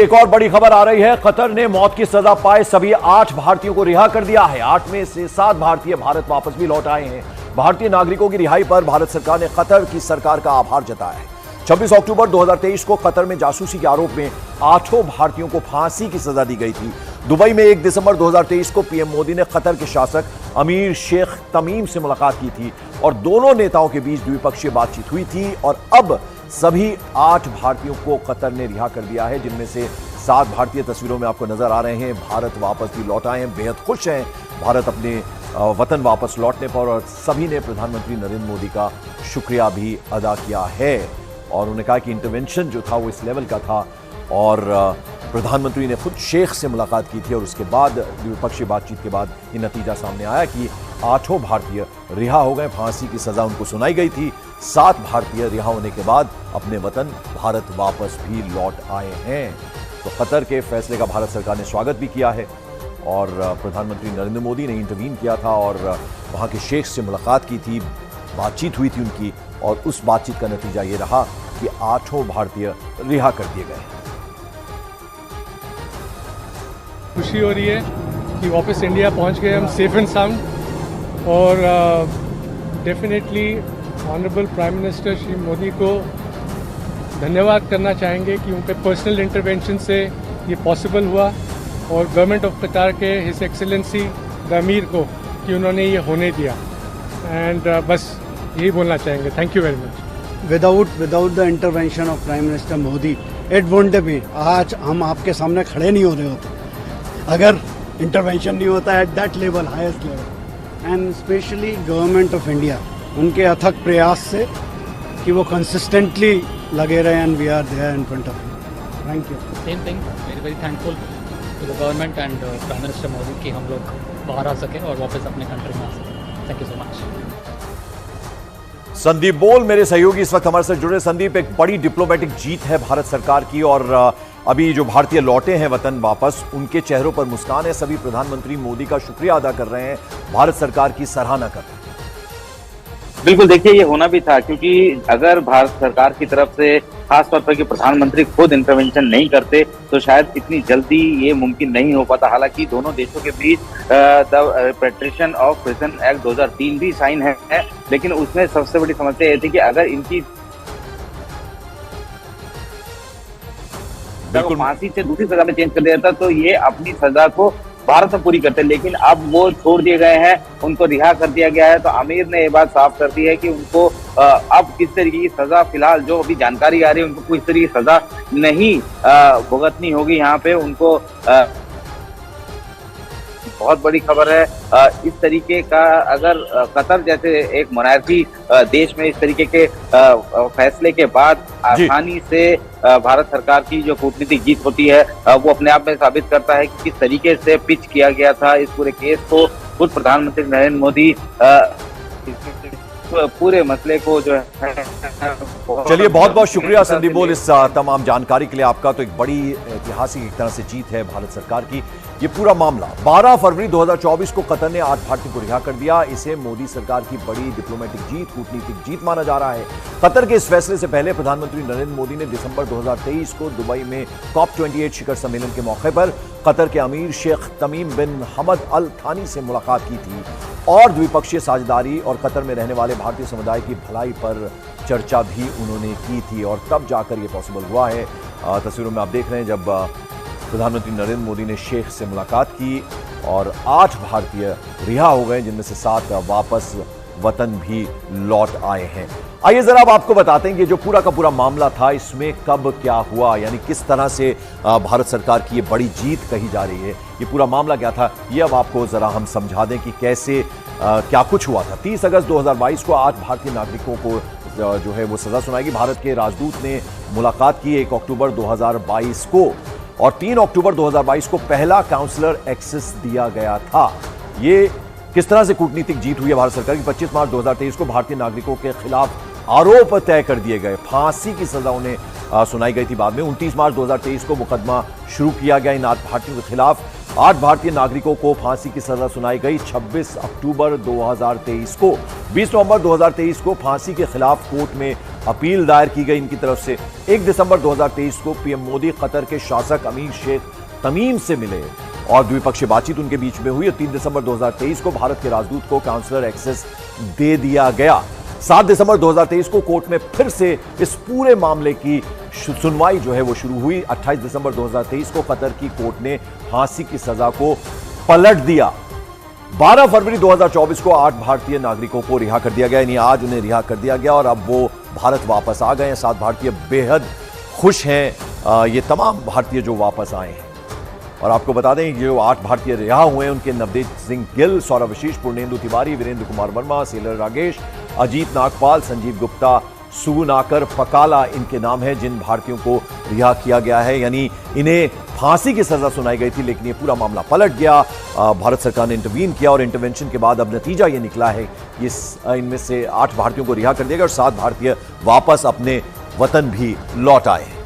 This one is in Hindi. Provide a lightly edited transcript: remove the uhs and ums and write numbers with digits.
एक और बड़ी खबर आ रही है। कतर ने मौत की सजा पाए सभी 8 भारतीयों को रिहा कर दिया है। 8 में से 7 भारतीय भारत वापस भी लौट आए हैं। भारतीय नागरिकों की रिहाई पर भारत सरकार ने कतर की सरकार का आभार जताया है। 26 अक्टूबर 2023 को कतर में जासूसी के आरोप में 8 भारतीयों को फांसी की सजा दी गई थी। दुबई में 1 दिसंबर 2023 को पीएम मोदी ने कतर के शासक अमीर शेख तमीम से मुलाकात की थी और दोनों नेताओं के बीच द्विपक्षीय बातचीत हुई थी। और अब सभी 8 भारतीयों को कतर ने रिहा कर दिया है, जिनमें से 7 भारतीय तस्वीरों में आपको नजर आ रहे हैं। भारत वापस भी लौट आए हैं, बेहद खुश हैं भारत अपने वतन वापस लौटने पर। और सभी ने प्रधानमंत्री नरेंद्र मोदी का शुक्रिया भी अदा किया है और उन्होंने कहा कि इंटरवेंशन जो था वो इस लेवल का था। और प्रधानमंत्री ने खुद शेख से मुलाकात की थी और उसके बाद द्विपक्षीय बातचीत के बाद ये नतीजा सामने आया कि 8 भारतीय रिहा हो गए। फांसी की सजा उनको सुनाई गई थी। 7 भारतीय रिहा होने के बाद अपने वतन भारत वापस भी लौट आए हैं। तो कतर के फैसले का भारत सरकार ने स्वागत भी किया है और प्रधानमंत्री नरेंद्र मोदी ने इंटरवीन किया था और वहां के शेख से मुलाकात की थी, बातचीत हुई थी उनकी और उस बातचीत का नतीजा ये रहा कि 8 भारतीय रिहा कर दिए गए। खुशी हो रही है कि वापस इंडिया पहुंच गए हम सेफ एंड साउंड। और definitely honourable prime minister Shri Modi को धन्यवाद करना चाहेंगे कि उनके पर्सनल इंटरवेंशन से ये पॉसिबल हुआ और गवर्नमेंट ऑफ कतार के हिज एक्सेलेंसी द अमीर को कि उन्होंने ये होने दिया। एंड बस यही बोलना चाहेंगे, thank you very much. Without the intervention of prime minister Modi it won't be, आज हम आपके सामने खड़े नहीं हो रहे होते अगर इंटरवेंशन नहीं होता at that level, highest level. And specially government of India, उनके अथक प्रयास से कि वो कंसिस्टेंटली लगे रहे and we are there in front of you. Thank you. Same thing, very thankful to the government and prime minister Modi कि हम लोग बाहर आ सके और वापस अपने कंट्री में आ सके। Thank you so much. Sandeep बोल मेरे सहयोगी इस वक्त हमारे साथ जुड़े। संदीप, एक बड़ी डिप्लोमेटिक जीत है भारत सरकार की और अभी जो भारतीय लौटे हैं वतन वापस, उनके चेहरों पर मुस्कान है। सभी प्रधानमंत्री मोदी का शुक्रिया अदा कर रहे हैं, भारत सरकार की सराहना कर रहे हैं। बिल्कुल, देखिए ये होना भी था क्योंकि अगर भारत सरकार की तरफ से खासतौर पर कि प्रधानमंत्री खुद इंटरवेंशन नहीं करते तो शायद इतनी जल्दी ये मुमकिन नहीं हो पाता। हालांकि दोनों देशों के बीच the repatriation of prison act 2003 भी साइन है, लेकिन उसमें सबसे बड़ी समस्या ये थी कि अगर इनकी फांसी से दूसरी सजा में चेंज कर दिया जाता तो ये अपनी सजा को भारत में पूरी करते, लेकिन अब वो छोड़ दिए गए हैं, उनको रिहा कर दिया गया है। तो आमिर ने ये बात साफ कर दी है कि उनको अब किस तरीके की सजा, फिलहाल जो अभी जानकारी आ रही है, उनको कोई तरीके की सजा नहीं भुगतनी होगी। यहाँ पे उनको बहुत बड़ी खबर है। इस तरीके का अगर कतर जैसे एक मोनार्की देश में इस तरीके के फैसले के बाद आसानी से भारत सरकार की जो कूटनीतिक जीत होती है वो अपने आप में साबित करता है कि किस तरीके से पिच किया गया था इस पूरे केस को। खुद प्रधानमंत्री नरेंद्र मोदी पूरे मसले को जो है। चलिए, बहुत बहुत शुक्रिया संदीप बोल इस तमाम जानकारी के लिए आपका। तो एक बड़ी ऐतिहासिक एक तरह से जीत है भारत सरकार की। ये पूरा मामला 12 फरवरी 2024 को कतर ने 8 भारतीयों को रिहा कर दिया। इसे मोदी सरकार की बड़ी डिप्लोमेटिक जीत, कूटनीतिक जीत माना जा रहा है। कतर के इस फैसले से पहले प्रधानमंत्री नरेंद्र मोदी ने दिसंबर 2023 को दुबई में COP28 शिखर सम्मेलन के मौके पर कतर के अमीर शेख तमीम बिन हमद अल थानी से मुलाकात की थी और द्विपक्षीय साझेदारी और कतर में रहने वाले भारतीय समुदाय की भलाई पर चर्चा भी उन्होंने की थी और तब जाकर यह पॉसिबल हुआ है। तस्वीरों में आप देख रहे हैं जब प्रधानमंत्री नरेंद्र मोदी ने शेख से मुलाकात की और 8 भारतीय रिहा हो गए, जिनमें से 7 वापस वतन भी लौट आए हैं। आइए जरा अब आपको बताते हैं कि जो पूरा का पूरा मामला था इसमें कब क्या हुआ, यानी किस तरह से भारत सरकार की ये बड़ी जीत कही जा रही है। ये पूरा मामला क्या था ये अब आपको जरा हम समझा दें कि कैसे क्या कुछ हुआ था। 30 अगस्त 2022 को 8 भारतीय नागरिकों को जो है वो सजा सुनाएगी। भारत के राजदूत ने मुलाकात की 1 अक्टूबर 2022 को और 3 अक्टूबर 2022 को पहला काउंसलर एक्सेस दिया गया था। ये किस तरह से कूटनीतिक जीत हुई है भारत सरकार की। 25 मार्च 2023 को भारतीय नागरिकों के खिलाफ आरोप तय कर दिए गए, फांसी की सजा उन्हें सुनाई गई थी। बाद में 29 मार्च 2023 को मुकदमा शुरू किया गया इन 8 भारतीयों के खिलाफ। 8 भारतीय नागरिकों को फांसी की सजा सुनाई गई 26 अक्टूबर 2023 को। 20 नवंबर 2023 को फांसी के खिलाफ कोर्ट में अपील दायर की गई इनकी तरफ से। 1 दिसंबर 2023 को पीएम मोदी कतर के शासक अमीर शेख तमीम से मिले और द्विपक्षीय बातचीत उनके बीच में हुई और 3 दिसंबर 2023 को भारत के राजदूत को काउंसलर एक्सेस दे दिया गया। 7 दिसंबर 2023 को कोर्ट में फिर से इस पूरे मामले की सुनवाई जो है वो शुरू हुई। 28 दिसंबर 2023 को कतर की कोर्ट ने फांसी की सजा को पलट दिया। 12 फरवरी 2024 को 8 भारतीय नागरिकों को रिहा कर दिया गया, यानी आज उन्हें रिहा कर दिया गया और अब वो भारत वापस आ गए हैं। 7 भारतीय बेहद खुश हैं, ये तमाम भारतीय जो वापस आए हैं। और आपको बता दें कि जो 8 भारतीय रिहा हुए हैं उनके नवदीप सिंह गिल, सौरभ आशीष, पूर्णेंदु तिवारी, वीरेंद्र कुमार वर्मा, सेलर रागेश, अजीत नागपाल, संजीव गुप्ता, सुगुनाकर पकाला इनके नाम हैं जिन भारतीयों को रिहा किया गया है। यानी इन्हें फांसी की सजा सुनाई गई थी, लेकिन ये पूरा मामला पलट गया। भारत सरकार ने इंटरवीन किया और इंटरवेंशन के बाद अब नतीजा ये निकला है कि इनमें से 8 भारतीयों को रिहा कर दिया गया और 7 भारतीय वापस अपने वतन भी लौट आए।